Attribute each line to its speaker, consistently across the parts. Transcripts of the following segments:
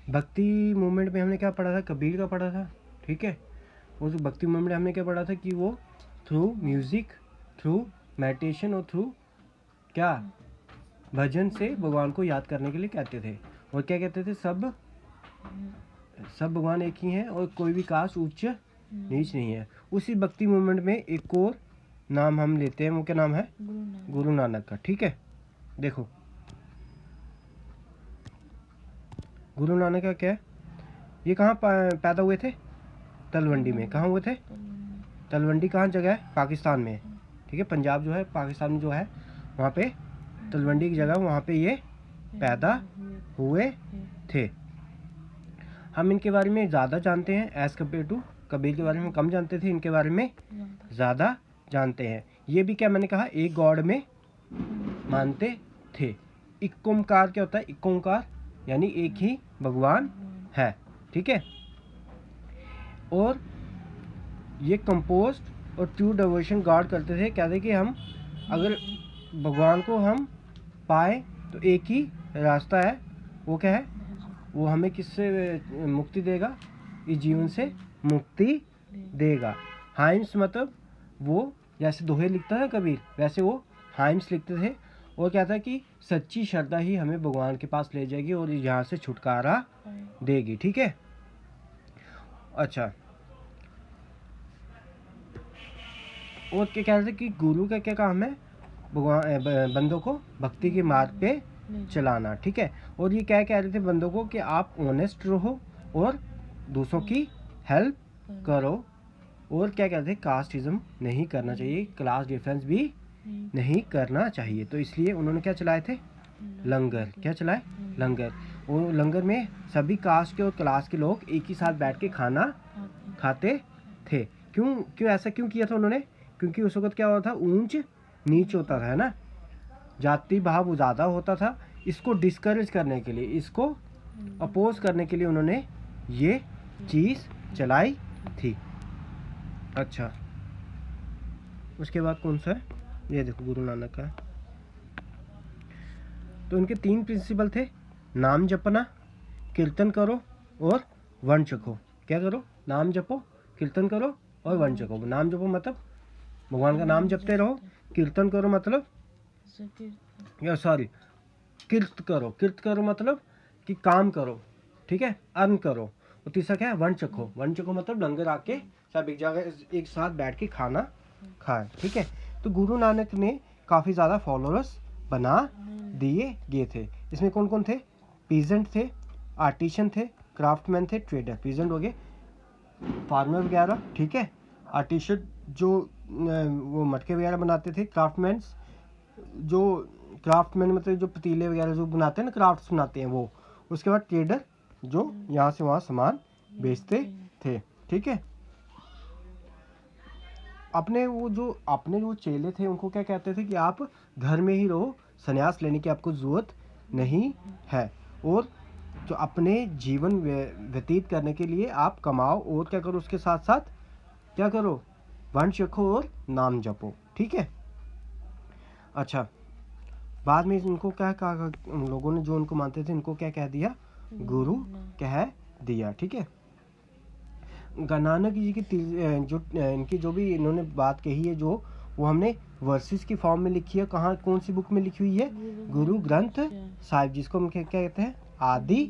Speaker 1: भक्ति मूवमेंट में हमने क्या पढ़ा था, कबीर का पढ़ा था, ठीक है। उस भक्ति मूवमेंट में हमने क्या पढ़ा था कि वो थ्रू म्यूजिक, थ्रू मेडिटेशन और थ्रू क्या भजन से भगवान को याद करने के लिए कहते थे। और क्या कहते थे, सब भगवान एक ही हैं और कोई भी कास्ट उच्च नीच नहीं है। उसी भक्ति मूवमेंट में एक और नाम हम लेते हैं, वो क्या नाम है, गुरु नानक का, ठीक है। देखो गुरु नानक का क्या है, ये कहाँ पैदा हुए थे, तलवंडी में। कहाँ हुए थे, तलवंडी कहाँ जगह है, पाकिस्तान में, ठीक है। पंजाब जो है पाकिस्तान में जो है, वहाँ पे तलवंडी की जगह, वहाँ पे ये पैदा हुए थे। हम इनके बारे में ज़्यादा जानते हैं एज़ कम्पेयर टू कबीर के बारे में हम कम जानते थे, इनके बारे में ज़्यादा जानते हैं। ये भी क्या मैंने कहा, एक गॉड में मानते थे। एक ओंकार क्या होता है, एक ओंकार यानी एक ही भगवान है, ठीक है। और ये कंपोस्ट और ट्रू डिवोशन गॉड करते थे, कहते कि हम अगर भगवान को हम पाए तो एक ही रास्ता है, वो क्या है, वो हमें किससे मुक्ति देगा, इस जीवन से मुक्ति देगा। हाइम्स मतलब वो जैसे दोहे लिखता है कबीर, वैसे वो हाइम्स लिखते थे। और क्या था कि सच्ची श्रद्धा ही हमें भगवान के पास ले जाएगी और यहाँ से छुटकारा देगी, ठीक है। अच्छा, और क्या कह रहे थे कि गुरु का क्या काम है, भगवान बंदों को भक्ति के मार्ग पे चलाना, ठीक है। और ये क्या कह रहे थे बंदों को कि आप ऑनेस्ट रहो और दूसरों की हेल्प करो। और क्या कहते हैं, कास्टिज्म नहीं करना चाहिए, क्लास डिफरेंस भी नहीं करना चाहिए। तो इसलिए उन्होंने क्या चलाए थे, लंगर। क्या चलाए, लंगर। और लंगर में सभी कास्ट के और क्लास के लोग एक ही साथ बैठ के खाना खाते थे। क्यों ऐसा क्यों किया था उन्होंने, क्योंकि उस वक्त क्या होता था, ऊंच नीच होता था, है ना, जाति भाव ज़्यादा होता था। इसको डिस्करेज करने के लिए, इसको अपोज करने के लिए उन्होंने ये चीज़ चलाई थी। अच्छा, उसके बाद कौन सा है, ये देखो गुरु नानक का। तो इनके 3 प्रिंसिपल थे, नाम जपना, कीर्तन करो और वर्ण चखो। क्या करो, नाम जपो, कीर्तन करो और वर्ण चखो। नाम जपो मतलब भगवान का नाम जपते रहो, कीर्तन करो मतलब किर्त करो मतलब कि काम करो, ठीक है, अर्न करो। और तीसरा क्या है, वर्ण चखो। वर्ण चखो मतलब लंगर आके सब एक जगह एक साथ बैठ के खाना खाएं, ठीक है। तो गुरु नानक ने काफ़ी ज़्यादा फॉलोअर्स बना दिए गए थे। इसमें कौन कौन थे, पीजेंट थे, आर्टिशन थे, क्राफ्टमैन थे, ट्रेडर। पीजेंट हो गए फार्मर वगैरह, ठीक है। आर्टिशन जो वो मटके वगैरह बनाते थे, क्राफ्टमैन मतलब जो पतीले वगैरह जो बनाते हैं ना, क्राफ्ट्स बनाते हैं वो। उसके बाद ट्रेडर जो यहाँ से वहाँ सामान बेचते थे, ठीक है। अपने जो चेले थे उनको क्या कहते थे कि आप घर में ही रहो, संन्यास लेने की आपको ज़रूरत नहीं है। और जो अपने जीवन व्यतीत करने के लिए आप कमाओ और क्या करो, उसके साथ साथ क्या करो, वर्ण चखो और नाम जपो, ठीक है। अच्छा, बाद में इनको क्या कहा, उन लोगों ने जो उनको मानते थे इनको क्या कह दिया, गुरु कह दिया, ठीक है। नानक जी की जो इनकी जो भी इन्होंने बात कही है, जो वो हमने वर्सेस की फॉर्म में लिखी है। कहाँ, कौन सी बुक में लिखी हुई है, गुरु ग्रंथ साहिब, जिसको हम क्या कहते हैं, आदि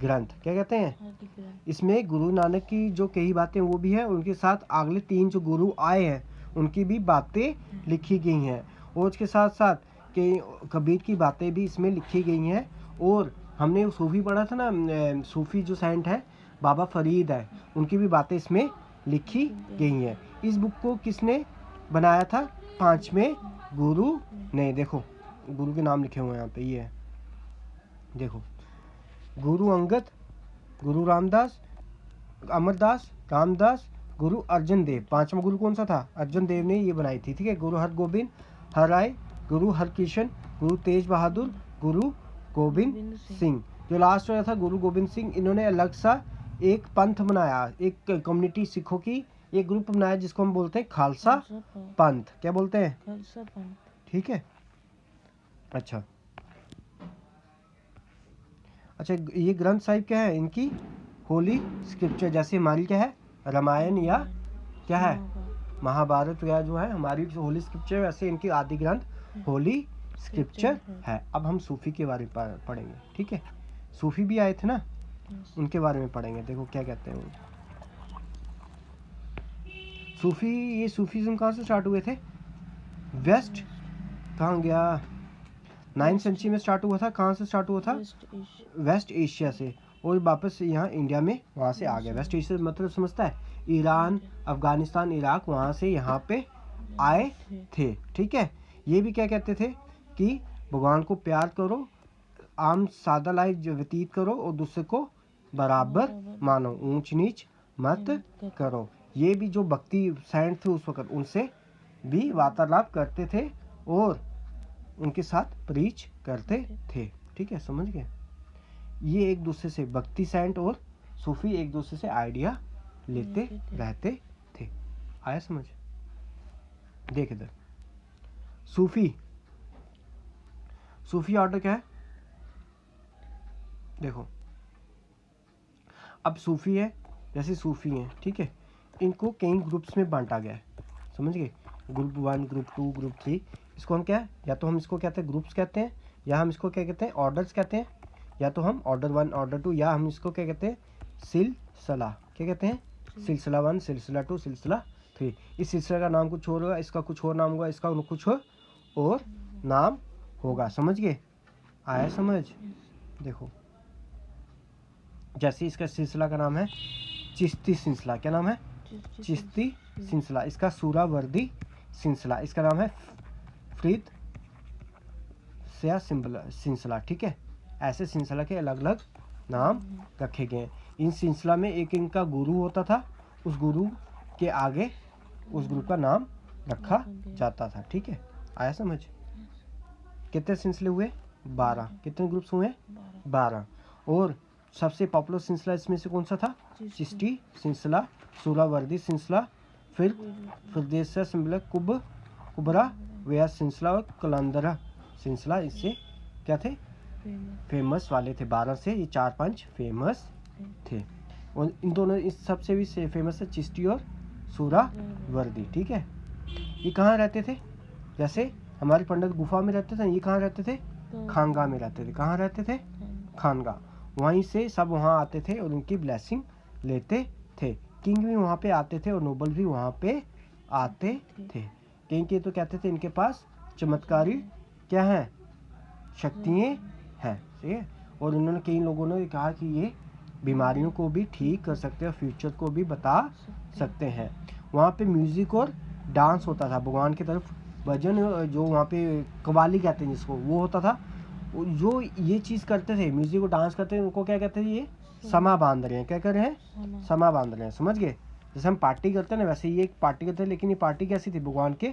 Speaker 1: ग्रंथ, क्या कहते हैं। इसमें गुरु नानक की जो कई बातें वो भी है, उनके साथ अगले 3 जो गुरु आए हैं उनकी भी बातें लिखी गई हैं। और उसके साथ साथ कबीर की बातें भी इसमें लिखी गई हैं। और हमने सूफी पढ़ा था ना, सूफी जो सेंट है बाबा फरीद है, उनकी भी बातें इसमें लिखी गई हैं। इस बुक को किसने बनाया था, 5वें गुरु ने। देखो गुरु के नाम लिखे हुए हैं यहाँ पे, ये है देखो, गुरु अंगद, गुरु रामदास, अमरदास, रामदास, गुरु अर्जन देव। 5वां गुरु कौन सा था, अर्जन देव ने ये बनाई थी, ठीक है। गुरु हरगोबिंद, हराय, गुरु हरकिशन, गुरु तेज बहादुर, गुरु गोविंद सिंह। जो लास्ट वाला था गुरु गोविंद सिंह, इन्होंने अलग सा एक पंथ बनाया, एक कम्युनिटी सिखों की एक ग्रुप बनाया जिसको हम बोलते हैं खालसा पंथ। क्या बोलते हैं, खालसा पंथ, ठीक है। अच्छा, अच्छा, ये ग्रंथ साहिब क्या है? इनकी होली स्क्रिप्चर, जैसे हमारी क्या है रामायण या क्या है महाभारत या जो है हमारी होली स्क्रिप्चर, वैसे इनकी आदि ग्रंथ होली स्क्रिप्चर है। अब हम सूफी के बारे में पढ़ेंगे, ठीक है। सूफी भी आए थे ना, उनके बारे में पढ़ेंगे। देखो क्या कहते हैं वो सूफी। ये सूफीज्म कहाँ से स्टार्ट हुए थे? वेस्ट, कहाँ गया, 9th सेंचुरी में स्टार्ट हुआ था। कहाँ से स्टार्ट हुआ था? वेस्ट एशिया से, और वापस यहाँ इंडिया में वहाँ से आ गया। वेस्ट एशिया मतलब समझता है, ईरान, अफगानिस्तान, इराक, वहाँ से यहाँ पे आए थे, ठीक है। ये भी क्या कहते थे कि भगवान को प्यार करो, आम सादा लाइफ व्यतीत करो और दूसरे को बराबर मानो, ऊंच नीच मत करो। ये भी जो भक्ति सैंट थे उस वक्त, उनसे भी वार्तालाप करते थे और उनके साथ प्रीच करते थे, ठीक है, समझ गए। ये एक दूसरे से, भक्ति सैंट और सूफी एक दूसरे से आइडिया लेते रहते थे। आया समझ? देख इधर, सूफी ऑर्डर क्या है? देखो, अब सूफी है, जैसे सूफी हैं, ठीक है, इनको कई ग्रुप्स में बांटा गया है, समझ गए। Group 1, group 2, group 3। इसको हम क्या है, या तो हम इसको कहते हैं ग्रुप्स कहते हैं, या हम इसको क्या कहते हैं ऑर्डर्स कहते हैं, या तो हम ऑर्डर 1, ऑर्डर 2, या हम इसको क्या कहते हैं सिलसिला। क्या कहते हैं? सिलसिला 1, सिलसिला 2, सिलसिला 3। इस सिलसिला का नाम कुछ और होगा, इसका कुछ और नाम होगा, इसका कुछ और नाम होगा, समझ गए। आया समझ? देखो, जैसे इसका सिलसिला का नाम है चिश्ती सिलसिला। क्या नाम है? चिश्ती सिलसिला। इसका सूरावर्दी सिलसिला। इसका नाम है फरीद या सिलसिला, ठीक है। ऐसे सिलसिला के अलग अलग नाम रखे गए। इन सिलसिला में एक इनका गुरु होता था, उस गुरु के आगे उस ग्रुप का नाम रखा जाता था, ठीक है। आया समझ? कितने सिलसिले हुए? 12। कितने ग्रुप्स हुए? 12। और सबसे पॉपुलर सिलसिला इसमें से कौन सा था? चिश्ती सिलसिला, सूरावर्दी सिलसिला, फिर प्रदेश सिलसिला, कुबरा वया सिलसिला और कलंदरा सिलसिला। इससे क्या थे? फेमस वाले थे। 12 से ये 4-5 फेमस थे, और इन दोनों इस सबसे भी फेमस है चिश्ती और सूरावर्दी, ठीक है। ये कहाँ रहते थे? जैसे हमारे पंडित गुफा में रहते थे, ये कहाँ रहते थे? खानगा में रहते थे। कहाँ रहते थे? खानगा। वहीं से सब वहाँ आते थे और उनकी ब्लेसिंग लेते थे। किंग भी वहाँ पे आते थे और नोबल भी वहाँ पे आते थे। किंग के तो कहते थे इनके पास चमत्कारी क्या है? शक्तियाँ हैं, ठीक है। और उन्होंने कई लोगों ने कहा कि ये बीमारियों को भी ठीक कर सकते हैं, फ्यूचर को भी बता सकते हैं। वहाँ पे म्यूजिक और डांस होता था भगवान की तरफ, भजन, जो वहाँ पे कव्वाली कहते हैं जिसको, वो होता था। जो ये चीज़ करते थे, म्यूजिक और डांस करते थे, उनको क्या कहते थे? ये समा बांध रहे हैं। क्या कर रहे हैं? समा बांध रहे हैं, समझ गए। जैसे हम पार्टी करते हैं ना, वैसे ये एक पार्टी करते हैं, लेकिन ये पार्टी कैसी थी? भगवान के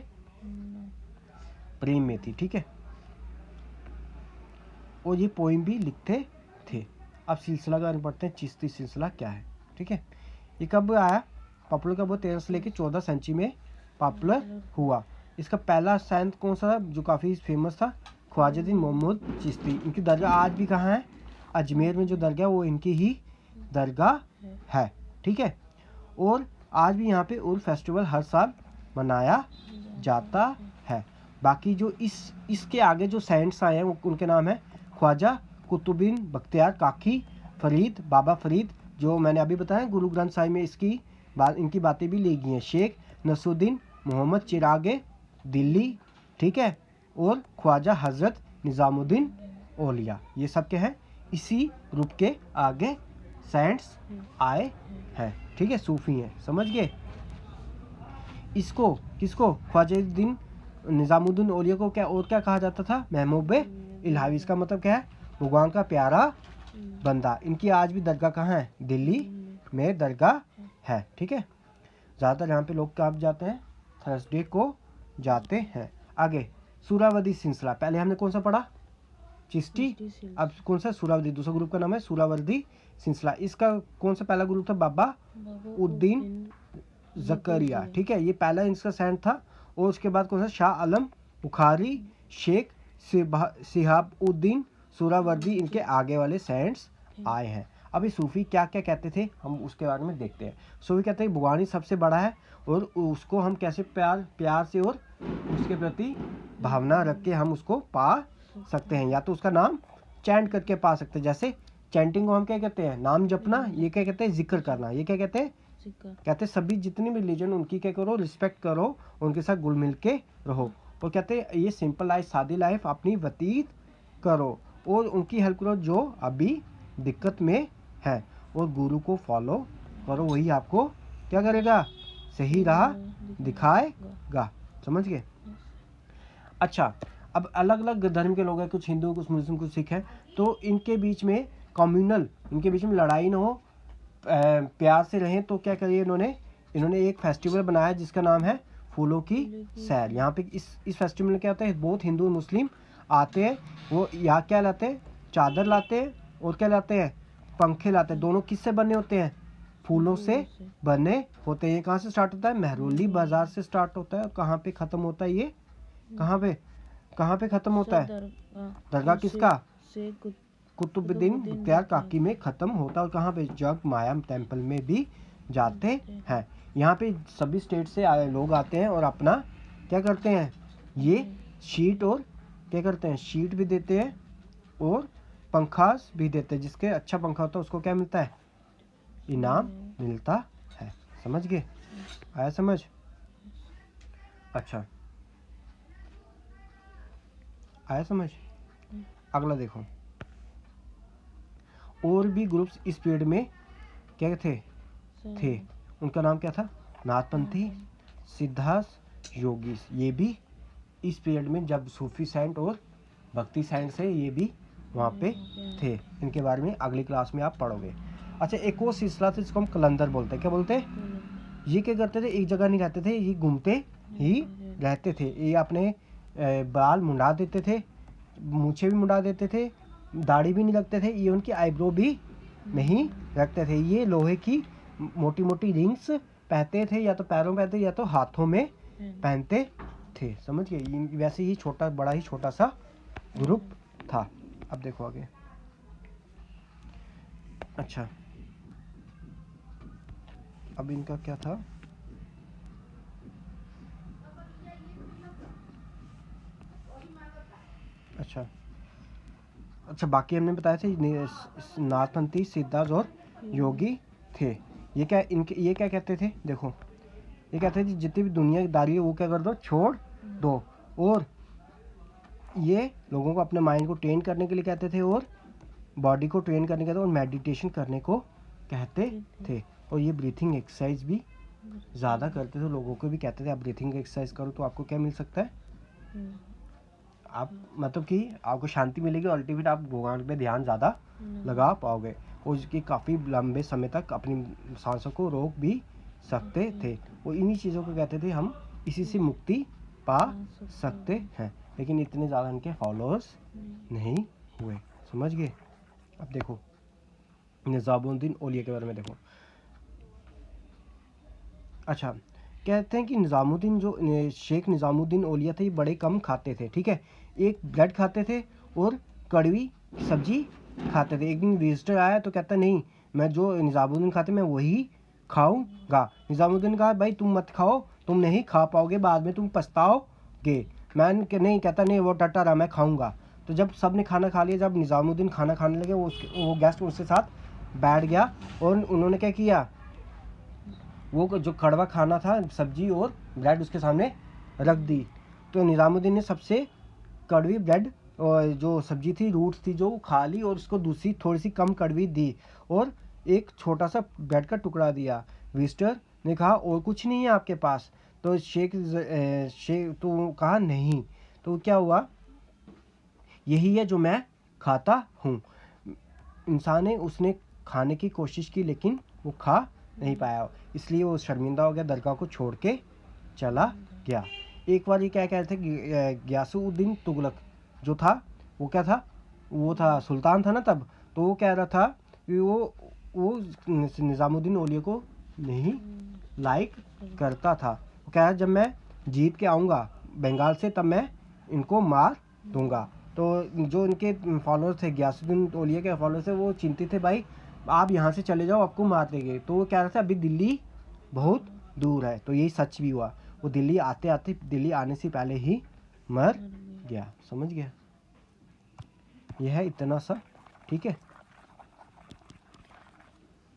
Speaker 1: प्रेम में थी, ठीक है। और ये पोइम भी लिखते थे। अब सिलसिला का पढ़ते हैं, चिश्ती सिलसिला क्या है, ठीक है। ये कब आया पॉपुलर? कब? 13 से लेकर 14 सेंचुरी में पॉपुलर हुआ। इसका पहला संत कौन सा था जो काफ़ी फेमस था? ख्वाजाद्दीन मोहम्मद चिश्ती। इनकी दरगाह आज भी कहाँ है? अजमेर में जो दरगाह, वो इनकी ही दरगाह है, ठीक है। और आज भी यहाँ पे उर्स फेस्टिवल हर साल मनाया जाता है। बाकी जो इसके आगे जो सेंट्स आए हैं उनके नाम है ख्वाजा कुतुबुद्दीन बख्तियार काकी फरीद, बाबा फरीद, जो मैंने अभी बताया गुरु ग्रंथ साहिब में इनकी बातें भी ली गई हैं। शेख नसरुद्दीन मोहम्मद चिरागे दिल्ली, ठीक है। और ख्वाजा हजरत निज़ामुद्दीन औलिया, ये सब के हैं इसी ग्रुप के आगे सेंट्स आए हैं, ठीक है। सूफी हैं, समझ गए। इसको किसको? ख्वाजाद्दीन निज़ामुद्दीन औलिया को क्या और क्या कहा जाता था? महबूब इलाही। इसका मतलब क्या है? भगवान का प्यारा बंदा। इनकी आज भी दरगाह कहाँ है? दिल्ली में दरगाह है, ठीक है। ज़्यादातर यहाँ पे लोग कब जाते हैं? थर्सडे को जाते हैं। आगे सूरावर्दी सिलसिला, पहले हमने कौन सा पढ़ा? चिश्ती। अब कौन सा? सूरावर्दी। दूसरा ग्रुप का नाम है सूरावर्दी सिलसिला। इसका कौन सा पहला ग्रुप था? बाबा उद्दीन जकरिया, ठीक है। ये पहला इसका सेंट था। और उसके बाद कौन सा? शाह आलम बुखारी, शेख सिहाबुद्दीन सूरावर्दी, इनके आगे वाले सेंट्स आए हैं। अभी सूफी क्या क्या कहते थे हम उसके बारे में देखते हैं। सूफी कहते हैं भगवान ही सबसे बड़ा है और उसको हम कैसे प्यार से और उसके प्रति भावना रख के हम उसको पा सकते हैं। या तो उसका नाम चैंट करके पा सकते हैं, जैसे चैंटिंग को हम क्या कहते हैं, नाम जपना। ये क्या कहते हैं, जिक्र करना। ये क्या कहते हैं, कहते हैं सभी जितनी भी रिलीजन उनकी क्या करो, रिस्पेक्ट करो, उनके साथ घुल मिल के रहो। और कहते हैं ये सिंपल लाइफ, सादी लाइफ अपनी व्यतीत करो और उनकी हेल्प करो जो अभी दिक्कत में है, और गुरु को फॉलो करो, वही आपको क्या करेगा, सही राह दिखाएगा। समझ गए। अच्छा, अब अलग अलग धर्म के लोग हैं, कुछ हिंदू, कुछ मुस्लिम, कुछ सिख हैं, तो इनके बीच में कम्युनल, इनके बीच में लड़ाई ना हो, प्यार से रहें, तो क्या करिए इन्होंने एक फेस्टिवल बनाया जिसका नाम है फूलों की सैर। यहाँ पे इस फेस्टिवल में क्या होता है, बहुत हिंदू मुस्लिम आते हैं, वो यहाँ क्या लाते हैं, चादर लाते हैं और क्या लाते हैं, पंखे लाते हैं। दोनों किससे बने होते हैं, फूलों से बने होते हैं। ये कहाँ से स्टार्ट होता है, मेहरौली बाजार से स्टार्ट होता है। और कहाँ पे ख़त्म होता है, ये कहाँ पे ख़त्म होता है, दरगाह किसका, कुतुबुद्दीन बख्तियार काकी में ख़त्म होता है। और कहाँ पे, जग माया टेम्पल में भी जाते हैं। यहाँ पे सभी स्टेट से आए लोग आते हैं और अपना क्या करते हैं, ये शीट और क्या करते हैं, शीट भी देते हैं और पंखास भी देते हैं। जिसके अच्छा पंखा होता है उसको क्या मिलता है, इनाम मिलता है। समझ गए, आया समझ। अच्छा, आया समझ। अगला देखो, और भी ग्रुप्स इस पीरियड में क्या थे, उनका नाम क्या था, नाथपंथी, सिद्धार्थ, योगीस। ये भी इस पीरियड में, जब सूफी सेंट और भक्ति सेंट से, ये भी वहाँ पे थे। इनके बारे में अगली क्लास में आप पढ़ोगे। अच्छा, एक और सिलसिला था जिसको हम कलंदर बोलते हैं। क्या बोलते हैं, ये क्या करते थे, एक जगह नहीं रहते थे, ये घूमते ही रहते थे। ये अपने बाल मुंडा देते थे, मूछें भी मुंडा देते थे, दाढ़ी भी नहीं रखते थे, ये उनकी आईब्रो भी नहीं रखते थे। ये लोहे की मोटी मोटी रिंग्स पहनते थे, या तो पैरों में पहनते या तो हाथों में पहनते थे। समझ गए। वैसे ही छोटा, बड़ा ही छोटा सा ग्रुप था। अब देखो आगे। अच्छा, अब इनका क्या था, अच्छा बाकी हमने बताया थे नाथपंथी, सिद्धार्थ और योगी थे। ये क्या कहते थे, देखो ये कहते थे जितनी भी दुनियादारी है वो क्या कर दो, छोड़ दो। और ये लोगों को अपने माइंड को ट्रेन करने के लिए कहते थे और बॉडी को ट्रेन करने के लिए और मेडिटेशन करने को कहते थे। और ये ब्रीथिंग एक्सरसाइज भी ज़्यादा करते थे, लोगों को भी कहते थे आप ब्रीथिंग एक्सरसाइज करो तो आपको क्या मिल सकता है, आप मतलब कि आपको शांति मिलेगी, अल्टीमेट आप भगवान पे ध्यान ज़्यादा लगा पाओगे और उसकी काफ़ी लंबे समय तक अपनी सांसों को रोक भी सकते थे। और इन्हीं चीज़ों को कहते थे हम इसी से मुक्ति पा सकते हैं। लेकिन इतने ज़्यादा इनके फॉलोअर्स नहीं हुए। समझ गए। अब देखो निज़ामुद्दीन औलिया के बारे में देखो। अच्छा, कहते हैं कि निज़ामुद्दीन जो शेख निज़ामुद्दीन औलिया थे, ये बड़े कम खाते थे। ठीक है, एक ब्रेड खाते थे और कड़वी सब्जी खाते थे। एक दिन विजिटर आया तो कहता नहीं, मैं जो निज़ामुद्दीन खाते मैं वही खाऊंगा। निज़ामुद्दीन ने कहा भाई तुम मत खाओ, तुम नहीं खा पाओगे, बाद में तुम पछताओगे। मैं नहीं, कहता नहीं वो डटा रहा, मैं खाऊंगा। तो जब सब ने खाना खा लिया, जब निज़ामुद्दीन खाना खाने लगे, वो गेस्ट उसके साथ बैठ गया और उन्होंने क्या किया, वो जो कड़वा खाना था, सब्जी और ब्रेड उसके सामने रख दी। तो निज़ामुद्दीन ने सबसे कड़वी ब्रेड और जो सब्जी थी, रूट्स थी, जो खा ली और उसको दूसरी थोड़ी सी कम कड़वी दी और एक छोटा सा ब्रेड का टुकड़ा दिया। विजिटर ने कहा और कुछ नहीं है आपके पास? तो शेख तो कहा नहीं। तो क्या हुआ, यही है जो मैं खाता हूँ। इंसान ने उसने खाने की कोशिश की लेकिन वो खा नहीं पाया, इसलिए वो शर्मिंदा हो गया, दरगाह को छोड़ के चला गया। एक बार ये क्या कह रहे थे, गियासुद्दीन तुगलक जो था वो क्या था, वो था सुल्तान था ना तब, तो वो कह रहा था कि वो निज़ामुद्दीन औलिया को नहीं लाइक करता था। वो कह रहा जब मैं जीत के आऊँगा बंगाल से तब मैं इनको मार दूंगा। तो जो उनके फॉलोअर्स थे, गयासुद्दीन औलिया के फॉलोअर्स थे, वो चिंतित थे, भाई आप यहाँ से चले जाओ, आपको मार देंगे। तो वो कह रहे थे अभी दिल्ली बहुत दूर है। तो यही सच भी हुआ, वो दिल्ली आते आते, दिल्ली आने से पहले ही मर गया। समझ गया? यह है इतना सा, ठीक है।